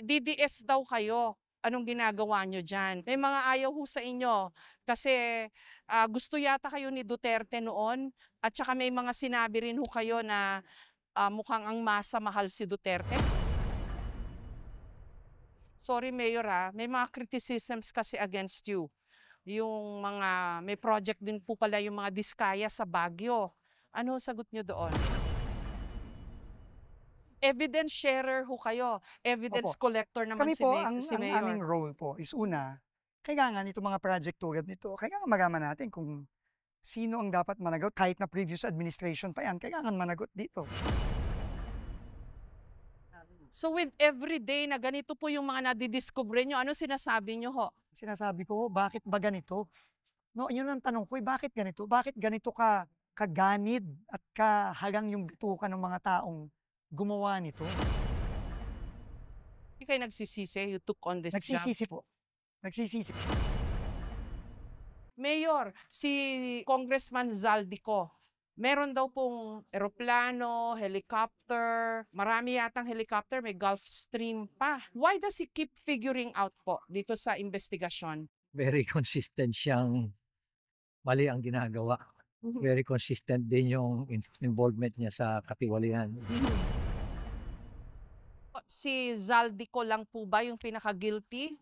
DDS daw kayo. Anong ginagawa niyo diyan? May mga ayaw ho sa inyo kasi, gusto yata kayo ni Duterte noon at saka may mga sinabi rin ho kayo na, mukhang ang masa mahal si Duterte. Sorry Mayor, may mga criticisms kasi against you. Yung mga may project din po pala yung mga diskaya sa Baguio. Ano ho sagot niyo doon? Evidence sharer ho kayo, evidence Opo. collector naman Kami si po si ang aming Mayor. role po is una, kailangan itong mga project tulad nito, kailangan malaman natin kung sino ang dapat managot kahit na previous administration pa yan, kailangan managot dito. So with every day na ganito po yung mga nadidiskubre niyo, ano sinasabi niyo ho? Sinasabi ko, bakit ba ganito? No, yun ang tanong ko, bakit ganito? Bakit ganito kaganid at kahalang yung bituka ng mga taong gumawa nito? Hindi kayo nagsisisi, you took on this job? Nagsisisi po. Nagsisisi po. Mayor, si Congressman Zaldico, meron daw pong eroplano, helicopter, marami yatang helicopter, may Gulfstream pa. Why does he keep figuring out po dito sa investigasyon? Very consistent siyang mali ang ginagawa. Very consistent din yung involvement niya sa katiwalian. Si Zaldico lang po ba yung pinaka-guilty?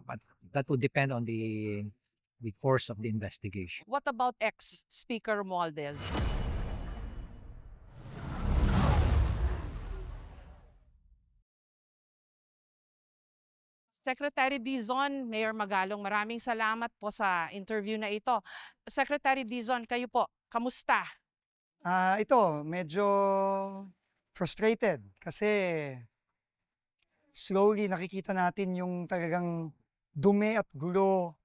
But that would depend on the course of the investigation. What about ex-Speaker Romualdez? Secretary Dizon, Mayor Magalong, maraming salamat po sa interview na ito. Secretary Dizon, kayo po, kamusta? Ito, medyo frustrated kasi slowly nakikita natin yung talagang dumi at gulo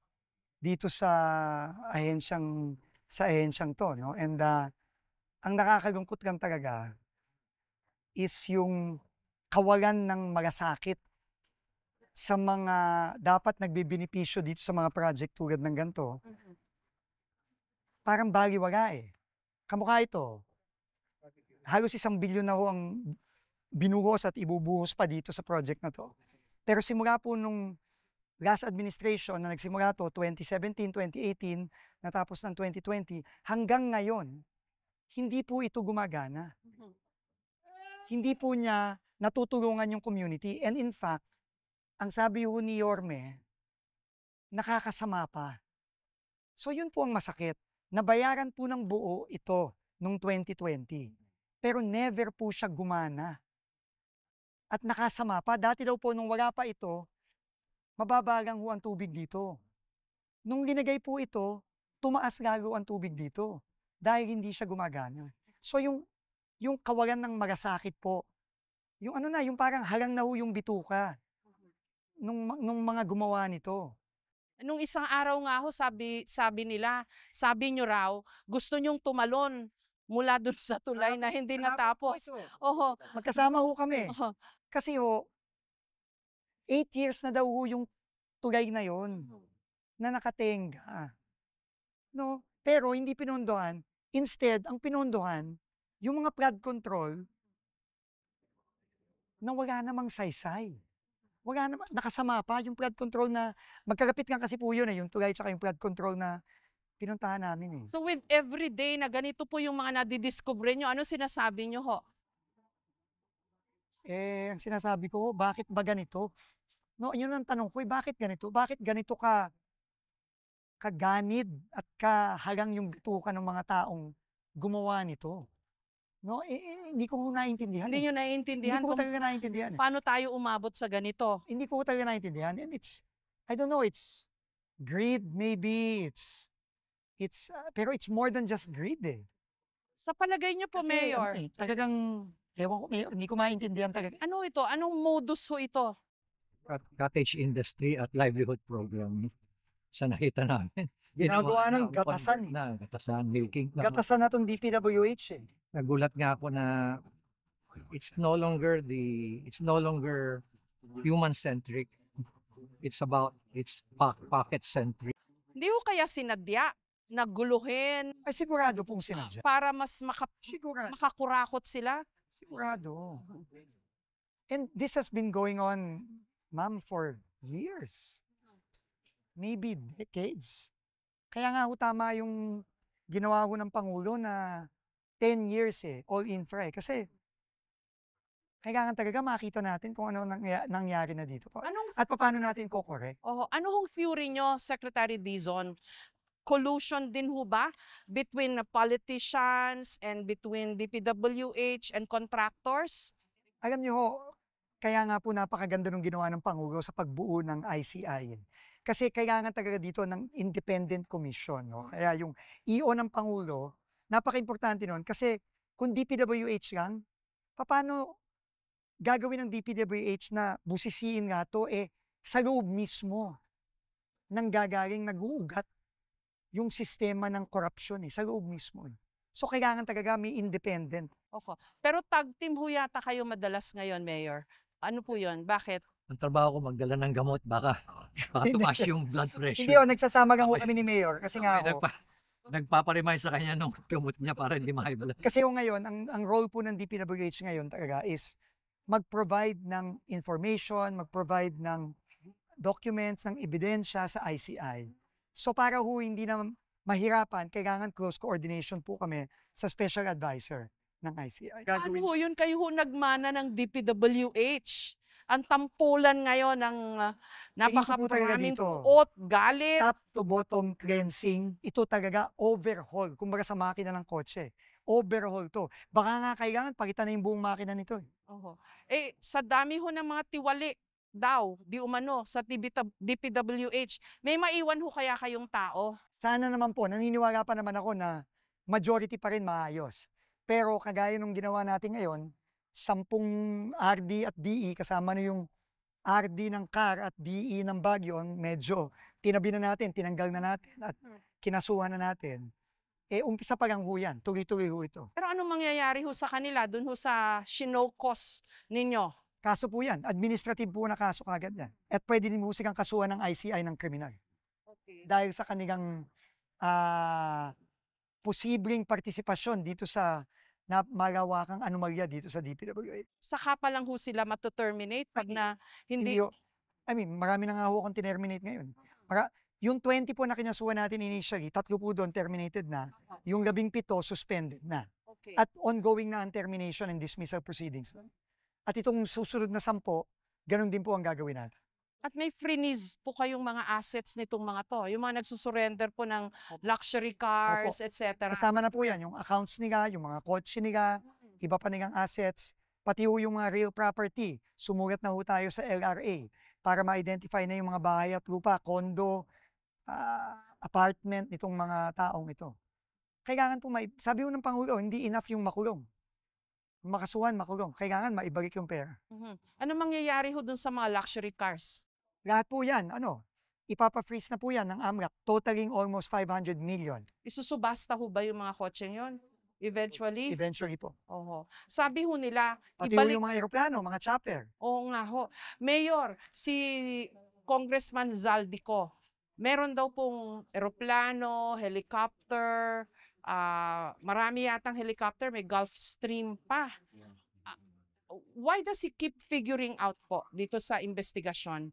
dito sa ahensyang to, no? And ang nakakalungkot lang talaga is yung kawalan ng malasakit sa mga dapat nagbebenepisyo dito sa mga project tulad ng ganito. Parang baliwala eh. Kamukha ito. Halos 1 bilyon na ho ang binuhos at ibubuhos pa dito sa project na to. Pero simula po nung last administration na nagsimula to, 2017, 2018, natapos ng 2020, hanggang ngayon, hindi po ito gumagana. Hindi po niya natutulungan yung community. And in fact, ang sabi ho ni Yorme, nakakasama pa. So yun po ang masakit. Nabayaran po ng buo ito noong 2020. Pero never po siya gumana. At nakasama pa. Dati daw po nung wala pa ito, mababa lang ho ang tubig dito. Nung linagay po ito, tumaas lalo ang tubig dito. Dahil hindi siya gumagana. So yung kawalan ng malasakit po, yung ano na, yung parang halang na ho yung bituka nung mga gumawa nito. Nung isang araw nga ho, sabi nyo raw, gusto nyong tumalon mula dun sa tulay na hindi natapos. Oho. Magkasama ho kami. Oho. Kasi ho, 8 years na daw ho yung tulay na yon na nakatenga. No? Pero hindi pinondohan. Instead, ang pinondohan, yung mga flood control na wala namang saysay. Wala naman, nakasama pa yung flood control na, magkagapit nga kasi po yun yung tulay tsaka yung flood control na pinuntahan namin eh. So with every day na ganito po yung mga nadidiskubre nyo, ano sinasabi nyo ho? Ang sinasabi ko, bakit ba ganito? No, yun ang tanong ko, bakit ganito? Bakit ganito kaganid at kahalang yung bituka ng mga taong gumawa nito? No, hindi ko naiintindihan. Hindi nyo naiintindihan Hindi ko kung talaga naiintindihan. paano tayo umabot sa ganito. Hindi ko talaga naiintindihan. And I don't know, it's greed maybe, pero it's more than just greed eh. Sa palagay nyo po, Kasi, Mayor, talagang, ewan ko, Mayor, hindi ko maintindihan talaga. ano ito? Anong modus ho ito? Cottage industry at livelihood program sa nakita namin. Ginagawa ng gatasan. Gatasan, milking. Gatasan na itong DPWH eh. Nagulat nga ako na it's no longer human centric. It's pocket centric. Hindi ho kaya sinadya na guluhin Ay sigurado pong sinadya. para mas Sigurado. makakurakot sila? Sigurado. And this has been going on, ma'am, for years. Maybe decades. Kaya nga ho tama yung ginawa ho ng Pangulo na 10 years all infra Kasi kailangan talaga makita natin kung ano nangyari na dito po. At paano natin ko-correct. Ano hong theory nyo, Secretary Dizon? Collusion din ho ba between politicians and between DPWH and contractors? Alam niyo ho, kaya nga po napakaganda nung ginawa ng Pangulo sa pagbuo ng ICI. Kasi kailangan talaga dito ng independent commission. No? Kaya yung EO ng Pangulo, napaka-importante nun. Kasi kung DPWH lang, paano gagawin ng DPWH na busisiin nga to sa loob mismo nang gagaling nag-uugat yung sistema ng korupsyon sa loob mismo. So kailangan talaga may independent. Okay. Pero tag team ho yata kayo madalas ngayon, Mayor. Ano po yun? Bakit? Ang trabaho ko magdala ng gamot, baka tumaas yung blood pressure. Hindi nagsasama lang kami ni Mayor kasi nga ako. Nagpaparemind sa kanya nung gamot niya para hindi ma-high-blood. Kasi ngayon, ang role po ng DPWH ngayon talaga is mag-provide ng information, mag-provide ng documents, ng ebidensya sa ICI. So para ho hindi na mahirapan, kailangan close coordination po kami sa special advisor ng ICI. Ano ho yun? Kayo ho nagmana ng DPWH. Ang tampulan ngayon ng napakaraming oat, galit. Top to bottom cleansing, ito talaga overhaul. Kumbaga sa makina ng kotse. Overhaul to. Baka nga kailangan pakitan na yung buong makina nito. Sa dami ho ng mga tiwali daw, di umano, sa DPWH, may maiwan ho kaya kayong tao? Sana naman po, naniniwala pa naman ako na majority pa rin maayos. Pero kagaya nung ginawa natin ngayon, 10 RD at DE, kasama na yung RD ng CAR at DE ng Baguio, medyo tinabi na natin, tinanggal na natin at kinasuhan na natin. Umpisa pa lang ho yan, tuloy-tuloy ho ito. Pero anong mangyayari ho sa kanila, dun ho sa shinokos ninyo? Kaso po yan, administrative po na kaso kagad yan. At pwede din po silang kasuhan ng ICI ng kriminal. Okay. Dahil sa kanilang posibleng partisipasyon dito sa malawakang anomalya dito sa DPWH. Saka pa lang ho sila matuterminate pag na hindi... Marami na nga ho akong tinerminate ngayon. Yung 20 po na kinasuhan natin initially, 3 po doon terminated na. Yung 17 suspended na. Okay. At ongoing na ang termination and dismissal proceedings. At itong susunod na 10, ganun din po ang gagawin natin. At may freeze po kayong mga assets nitong mga to. Yung mga nagsusurrender po ng luxury cars, etc. Kasama na po yan, yung accounts nila, yung mga kotse nila, iba pa nilang assets, pati ho yung mga real property. Sumulat na ho tayo sa LRA para ma-identify na yung mga bahay at lupa, condo, apartment nitong mga taong ito. Kailangan po, sabi ho ng Pangulo, hindi enough yung makulong. Makasuhan, makulong. Kailangan maibalik yung pera. Ano mangyayari ho dun sa mga luxury cars? Lahat po yan, ipapa-freeze na po yan ng AMLAC, totaling almost 500 million. Isusubasta ho ba yung mga kotseng yon? Eventually? Eventually po. Sabi ho nila, Pati ho yung mga aeroplano, mga chopper. Oo nga ho. Mayor, si Congressman Zaldico, meron daw pong eroplano, helicopter, marami yatang helicopter, may Gulfstream pa. Why does he keep figuring out po dito sa investigasyon?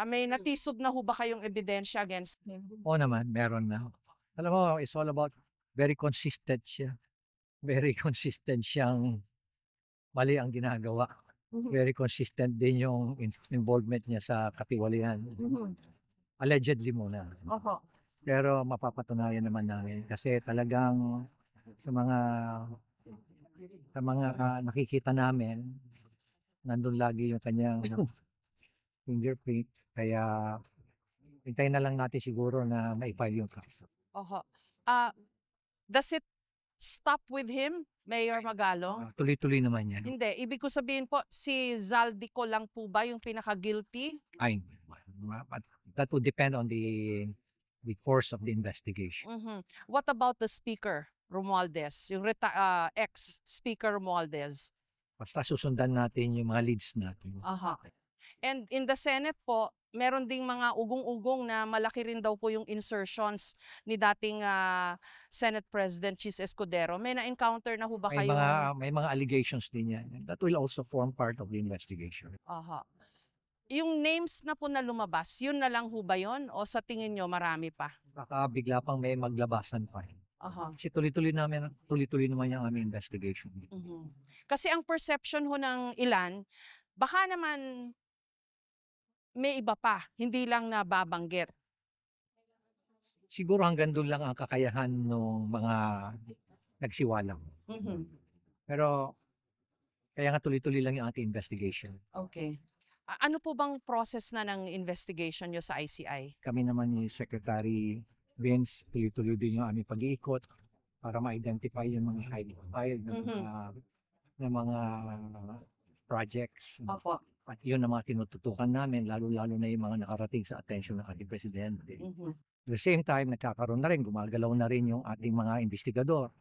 May natisod na ho ba kayong ebidensya against him? Oo naman, meron na. Alam mo, it's all about very consistent siya. Very consistent siyang mali ang ginagawa. Very consistent din yung involvement niya sa katiwalian. Allegedly muna. Pero mapapatunayan naman namin kasi talagang sa mga nakikita namin, nandun lagi yung kanyang fingerprint. Kaya hintayin na lang natin siguro na ma-file yung kaso. Does it stop with him, Mayor Magalong? Tuloy-tuloy naman yan. Hindi. Ibig ko sabihin po, si Zaldico lang po ba yung pinaka-guilty? That would depend on the course of the investigation. What about the speaker, Romualdez? Yung ex-speaker Romualdez? Basta susundan natin yung mga leads natin. And in the Senate po, meron ding mga ugong-ugong na malaki rin daw po yung insertions ni dating Senate President Chis Escudero. May na-encounter na ho ba kayong... May mga allegations din yan. And that will also form part of the investigation. Aha. Yung names na po na lumabas, yun na lang ho ba yun? O sa tingin nyo marami pa? Baka bigla pang may maglabasan pa. Aha. Kasi tuloy-tuloy naman yung aming investigation. Mhm. Kasi ang perception ho ng ilan, baka naman may iba pa, hindi lang nababanggit. Siguro hanggang doon lang ang kakayahan ng mga nagsiwalang. Mhm. Pero kaya nga tuloy-tuloy lang yung ating investigation. Okay. Ano po bang process na ng investigation nyo sa ICI? Kami naman ni Secretary Vince, tuloy-tuloy din yung aming pag-iikot para ma-identify yung mga high profile ng mga projects. Opo. At yun ang mga tinututukan namin, lalo-lalo na yung mga nakarating sa atensyon ng ating presidente. Mhm. At the same time, nagkakaroon na rin, gumagalaw na rin yung ating mga investigador.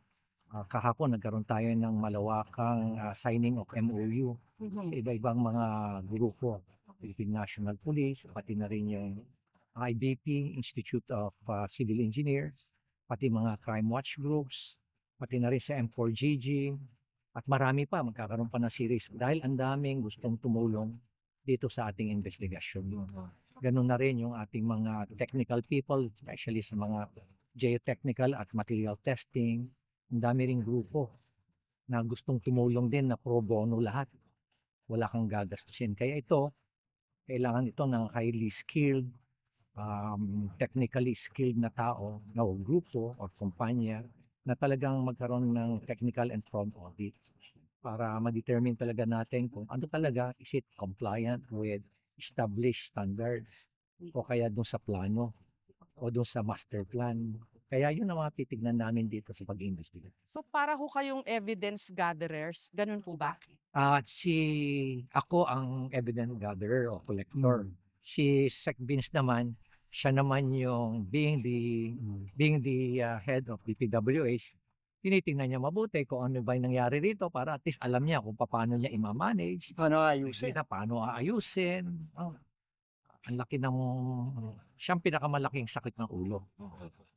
Kahapon, nagkaroon tayo ng malawakang signing of MOU Mhm. sa iba-ibang mga grupo. Philippine National Police, pati na rin yung IBP, Institute of Civil Engineers, pati mga crime watch groups, pati na rin sa M4GG, at marami pa, magkakaroon pa ng series dahil ang daming gustong tumulong dito sa ating investigasyon. Ganun na rin yung ating mga technical people, especially sa mga geotechnical at material testing. Ang dami ring grupo na gustong tumulong din na pro bono lahat. Wala kang gagastusin. Kaya ito, kailangan ito ng highly skilled, technically skilled na tao, o grupo or kumpanya na talagang magkaroon ng technical and front audit para ma-determine talaga natin kung ano talaga, is it compliant with established standards o kaya dun sa plano o dun sa master plan. Kaya yun ang mga titignan namin dito sa pag-investigate. So para ho kayong evidence gatherers, ganun po ba? At ako ang evidence gatherer o collector. Si Sec Vince naman, siya naman yung being the head of DPWH, tinitingnan niya mabuti kung ano ba yung nangyari rito para at least alam niya kung paano niya i-manage. Paano ayusin? Paano aayusin. Ang laki ng, siyang pinakamalaking sakit ng ulo.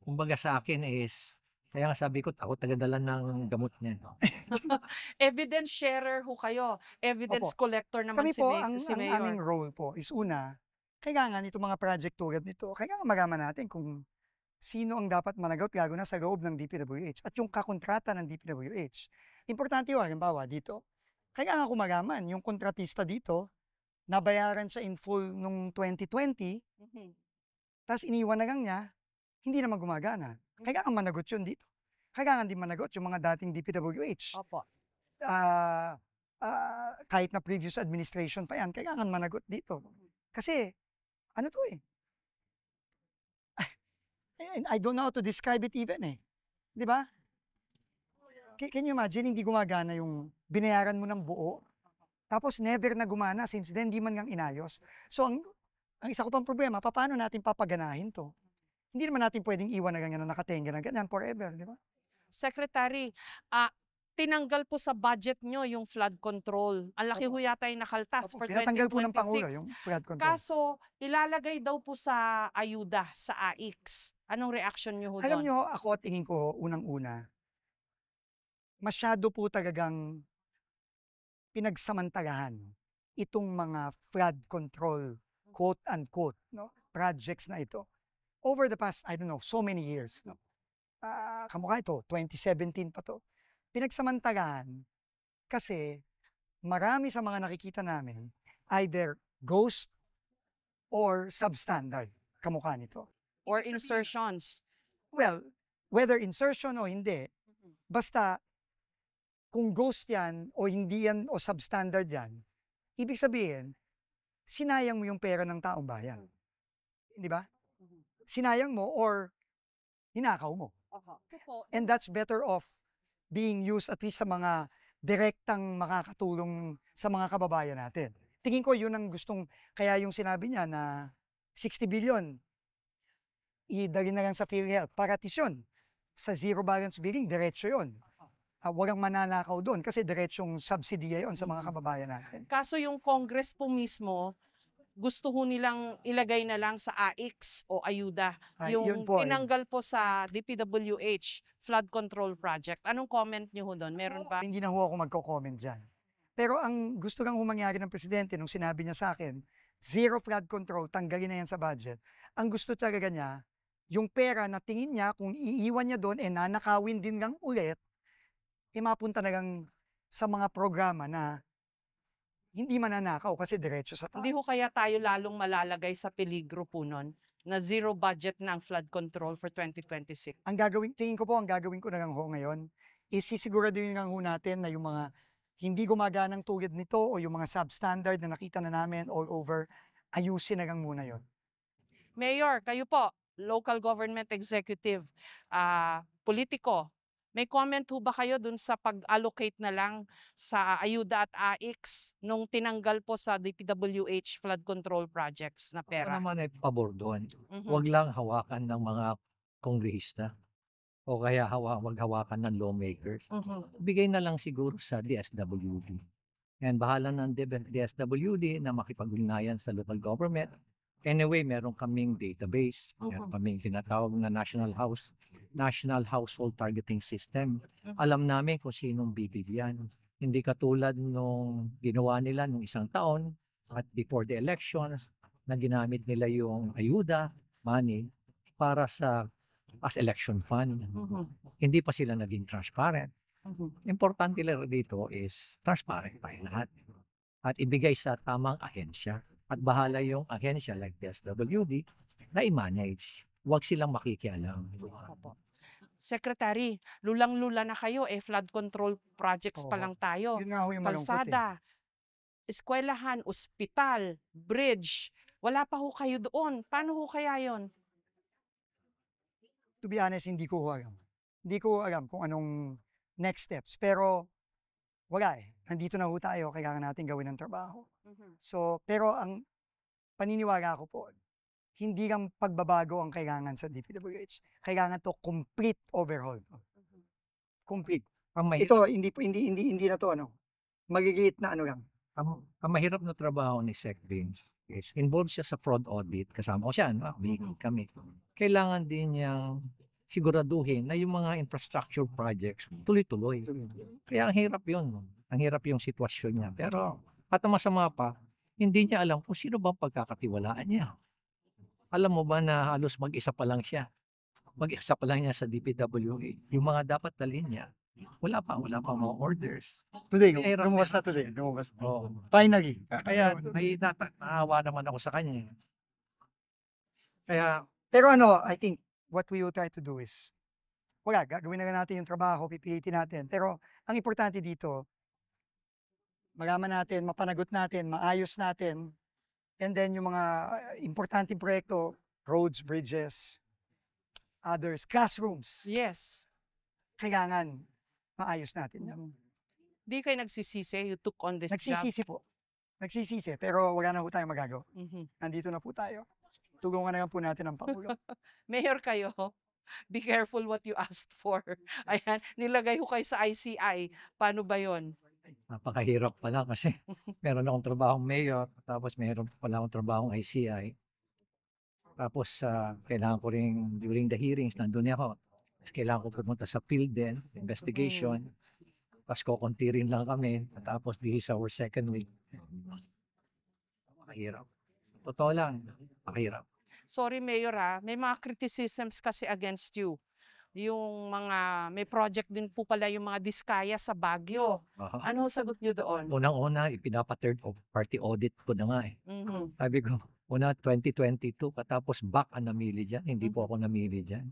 Kumbaga sa akin is, kaya nga sabi ko, ako tagadala ng gamot niya. Evidence sharer ho kayo. Evidence collector naman Kami si, po, si ang Mayor. aming role po is una, kailangan itong mga project tulad nito, kailangan magaman natin kung sino ang dapat managot lalo na sa loob ng DPWH at yung kakontrata ng DPWH. Importante yun, halimbawa dito, kailangan ko magaman yung kontratista dito, nabayaran siya in full nung 2020, Mhm. tapos iniwan na lang niya, hindi naman gumagana. Kailangan managot yun dito. Kailangan din managot yung mga dating DPWH. Opo. Kahit na previous administration pa yan, kailangan managot dito. Kasi, ano to eh? I don't know how to describe it even eh. Di ba? Can you imagine, hindi gumagana yung binayaran mo ng buo, tapos never na gumana since then, di man ngang inayos. So, ang isa ko pang problema, paano natin papaganahin to? Hindi naman natin pwedeng iwan na ganyan na nakatenga na ganyan forever, di ba? Secretary, tinanggal po sa budget nyo yung flood control. Ang laki ho yata yung nakaltas for Pinatanggal po ng 2026. Pangulo yung flood control. Kaso, ilalagay daw po sa ayuda, sa AIX. Anong reaction nyo ho doon? Alam nyo, ako tingin ko, unang-una, masyado po talagang pinagsamantalahan itong mga flood control, quote-unquote, no, projects na ito. Over the past, I don't know, so many years. No? Kamukha ito, 2017 pa to. Pinagsamantalahan kasi marami sa mga nakikita namin either ghost or substandard kamukha nito. Or insertions? Well, whether insertion o hindi, basta kung ghost yan o hindi yan o substandard yan, ibig sabihin, sinayang mo yung pera ng taong bayan. Di ba? Sinayang mo or hinakaw mo. And that's better off being used at least sa mga direktang makakatulong sa mga kababayan natin. Tingin ko yun ang gustong, kaya yung sinabi niya na 60 billion, idali na lang sa PhilHealth, paratis yun. Sa zero balance billing, diretso yun. Walang mananakaw doon kasi diretsyong subsidy yun sa mga kababayan natin. Kaso yung Congress po mismo, gusto ho nilang ilagay na lang sa AIX o ayuda. Yun Yung po, tinanggal po sa DPWH flood control project. Anong comment niyo ho doon? Meron ba? hindi na ho ako magko-comment dyan. Pero ang gusto lang ho mangyari ng presidente nung sinabi niya sa akin, zero flood control, tanggalin na yan sa budget. Ang gusto talaga niya, yung pera na tingin niya, kung iiwan niya doon, nanakawin din lang ulit, mapunta na lang sa mga programa na hindi mananakaw kasi diretso sa tao. Hindi ho kaya tayo lalong malalagay sa peligro po nun na zero budget ng flood control for 2026? Ang gagawin, tingin ko po, ang gagawin ko na lang ho ngayon, isisiguraduhin lang ho natin na yung mga hindi gumaganang tulad nito o yung mga substandard na nakita na namin all over, ayusin na lang muna yon. Mayor, kayo po, local government executive, politiko, may comment ho ba kayo dun sa pag-allocate na lang sa ayuda at AIX nung tinanggal po sa DPWH flood control projects na Ako pera? naman ay pabor doon. Mhm. Huwag lang hawakan ng mga kongrehista o kaya wag hawakan ng lawmakers. Mhm. Bigay na lang siguro sa DSWD. Yan, bahala ng DSWD na makipag-ugnayan sa local government. Anyway, meron kaming database. Meron kaming tinatawag na National Household Targeting System. Alam namin kung sinong bibigyan. Hindi katulad nung ginawa nila nung isang taon at before the elections na ginamit nila yung ayuda, money, para as election fund. Mhm. Hindi pa sila naging transparent. Mhm. Importante lang dito is transparent tayo lahat. At ibigay sa tamang ahensya. At bahala yung ahensya like the SWD na i-manage. Huwag silang makikialam. Opo. Secretary, lulang-lula na kayo, flood control projects pa Oo. lang tayo. Yun nga ho yung malungkot Kalsada, eskwelahan, ospital, bridge, wala pa ho kayo doon. Paano ho kaya yon? To be honest, hindi ko alam. Hindi ko alam kung anong next steps. Pero wala nandito na ho tayo, kailangan natin gawin ang trabaho. So, pero ang paniniwala ko po, hindi lang pagbabago ang kailangan sa DPWH. Kailangan to complete overhaul. Complete. Ito, hindi na to magigit na lang. Ang mahirap na trabaho ni Sec Vince is involved siya sa fraud audit. Kasama ko siya, kami. Kailangan din niyang siguraduhin na yung mga infrastructure projects tuloy-tuloy. Kaya ang hirap yun. Ang hirap yung sitwasyon niya. Pero at ang masama pa, hindi niya alam kung sino bang pagkakatiwalaan niya. Alam mo ba na halos mag-isa pa lang siya? Mag-isa pa lang niya sa DPWH. Yung mga dapat dalhin niya, wala pa mga orders. Today, Mahirap lumabas yan. na today. Lumabas na. Oo. Finally. Kaya naawa naman ako sa kanya. Kaya Pero I think what we will try to do is, gagawin na lang natin yung trabaho, pipilitin natin. Pero ang importante dito, malaman natin, mapanagot natin, maayos natin, and then yung mga importanteng proyekto, roads, bridges, others, classrooms, Yes. kailangan maayos natin. Di kayo nagsisisi, you took on this job. Nagsisisi po. Nagsisisi, pero wala na po tayong magagawa. Mhm. Nandito na po tayo. Tulungan na lang po natin ang Pangulo. Mayor kayo, be careful what you asked for. Ayan, nilagay ko kayo sa ICI. Paano ba yon? napakahirap pala kasi meron akong trabahong mayor, tapos meron pala akong trabahong ICI. Tapos kailangan ko rin during the hearings, nandun ako. Tapos kailangan ko pumunta sa field din, investigation. Tapos kukunti rin lang kami. Tapos this is our second week. Napakahirap. Totoo lang, napakahirap. Sorry, Mayor may mga criticisms kasi against you. Yung may project din po pala yung mga diskaya sa Baguio. Aha. Ano sagot nyo doon? Unang-una, ipinapa-third party audit ko na nga eh. Mhm. Sabi ko, una 2022, katapos back ang namili dyan. Hindi po ako namili dyan.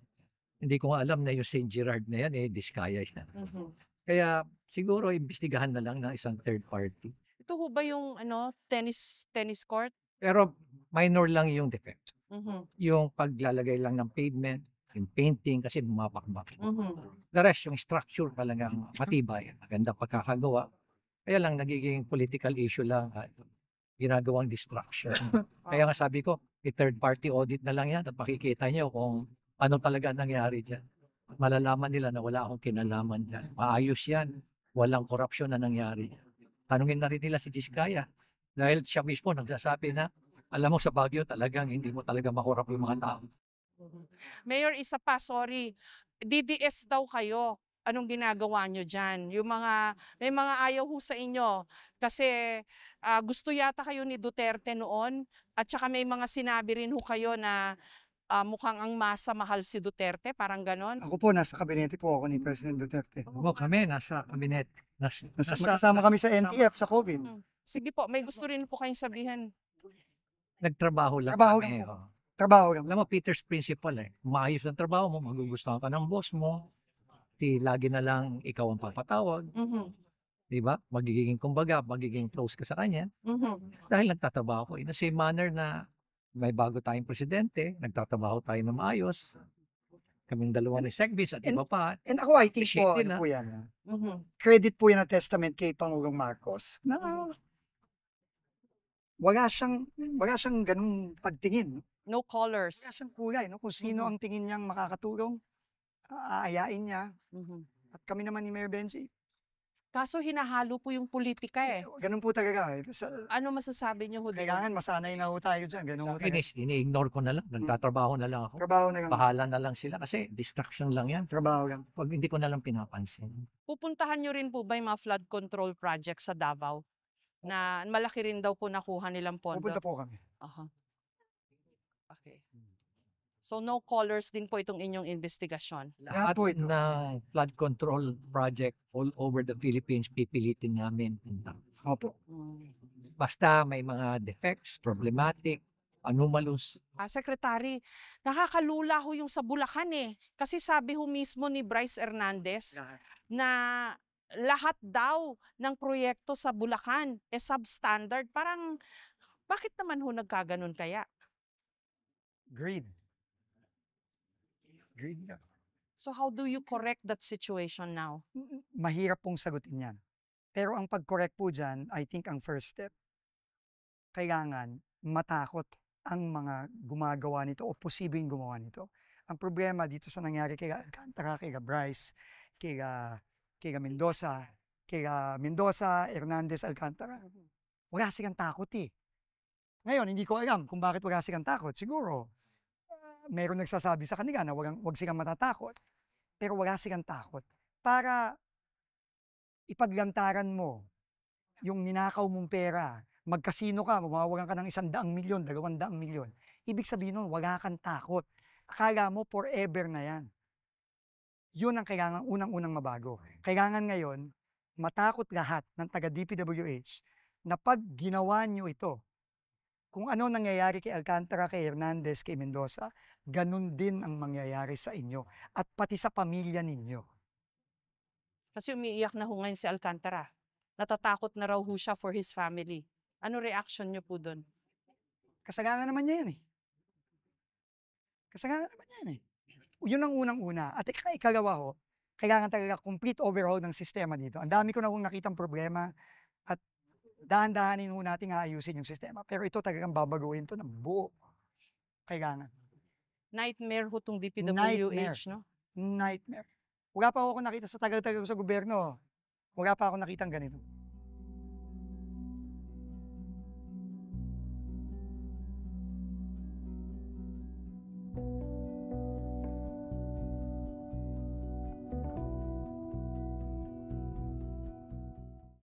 Hindi ko nga alam na yung St. Gerard na yan, diskaya yan. Mhm. Kaya siguro, imbestigahan na lang ng isang third party. Ito ho ba yung tennis court? Pero minor lang yung defect. Mhm. Yung paglalagay lang ng pavement, yung painting, kasi bumabakbak. Mhm. The rest, yung structure talagang matibay. Magandang pagkakagawa. Kaya lang, nagiging political issue lang at ginagawang distraction. Kaya nga sabi ko, third party audit na lang yan at makikita nyo kung ano talaga nangyari dyan. Malalaman nila na wala akong kinalaman dyan. Maayos yan. Walang korupsyon na nangyari. Tanungin na rin nila si Diskaya. Dahil siya mismo nagsasabi na Alam mo sa Baguio talagang hindi mo talaga makurap yung mga tao. Mhm. Mayor, isa pa, sorry. DDS daw kayo. Anong ginagawa nyo dyan? May mga ayaw ho sa inyo. Kasi gusto yata kayo ni Duterte noon. At saka may mga sinabi rin ho kayo na mukhang ang masa mahal si Duterte. Parang ganon. Ako po, nasa kabinete po ako ni President Duterte. Oo, kami nasa kabinet. Magkasama kami sa NTF sa COVID. Sige po, may gusto rin po kayong sabihin. Nagtrabaho lang Trabaho kami. lang po. Oh. Trabaho lang. Alam mo, Peter's principle maayos ang trabaho mo, magugustuhan ka ng boss mo. Lagi na lang ikaw ang papatawag. Mhm. Di ba? Magiging close ka sa kanya. Mhm. Dahil nagtatrabaho ko. In the same manner na may bago tayong presidente, nagtatrabaho tayo na maayos. Kaming dalawa ni Segbis at iba pa. And ako, I think Appreciate po, din, ano po yan, Mhm. credit po yan na testament kay Pangulong Marcos na wala siyang ganung pagtingin. No colors. Wala siyang kulay, no? Kung sino Mhm. ang tingin niyang makakatulong, aayain niya. Mhm. At kami naman ni Mayor Benji, Kaso hinahalo po yung politika eh. ganun po talaga. Ano masasabi niyo ho doon? Kailangan masanay na ho tayo dyan. Ganun Sa ho akin talaga. ini-ignore ko na lang. Nagtatrabaho na lang ako. Trabaho na lang. Bahala na lang sila kasi distraction lang yan. Trabaho lang. Pag hindi ko na lang pinapansin. Pupuntahan nyo rin po ba yung mga flood control project sa Davao? Na malaki rin daw po nakuha nilang pondo. Pupunta po kami. Aha. Okay. So no colors din po itong inyong investigasyon. Lahat po ito. ng flood control project all over the Philippines, pipilitin namin. Opo. Basta may mga defects, problematic, anomalous. Secretary, nakakalula ho yung sa Bulacan eh. Kasi sabi ho mismo ni Bryce Hernandez na lahat daw ng proyekto sa Bulacan substandard. Parang, bakit naman ho nagkaganon kaya? Greed. Greed nga. So how do you correct that situation now? Mahirap pong sagutin yan. Pero ang pag-correct po dyan, I think ang first step, kailangan matakot ang mga gumagawa nito o posibleng gumawa nito. Ang problema dito sa nangyari kay Alcantara, kay Bryce, kay Mendoza, Hernandez, Alcantara, wala silang takot eh. Ngayon, hindi ko alam kung bakit wala silang takot. Siguro, meron nagsasabi sa kanila na wag silang matatakot. Pero wala silang takot. Para ipaglantaran mo yung ninakaw mong pera, magkasino ka, mawawalan ka ng 100 milyon, 200 milyon. Ibig sabihin nun, wala kang takot. Akala mo forever na yan. Yun ang kailangan unang-unang mabago. Kailangan ngayon, matakot lahat ng taga-DPWH na pag ginawa nyo ito, kung ano nangyayari kay Alcantara, kay Hernandez, kay Mendoza, ganun din ang mangyayari sa inyo at pati sa pamilya ninyo. Kasi umiiyak na ho ngayon si Alcantara. Natatakot na raw ho siya for his family. Ano reaction niyo po doon? Kasalanan naman niya yan eh. Kasalanan naman yan eh. Yun ang unang-una. At ikalawa ho, kailangan talaga complete overhaul ng sistema dito. Ang dami ko na hong nakitang problema at dahan-dahanin ho natin aayusin yung sistema. Pero ito talagang babaguhin to ng buo. Kailangan. Nightmare ho tong DPWH, Nightmare. no? Nightmare. Wala pa ako nakita sa tagal-tagal sa gobyerno. Wala pa ako nakitang ganito.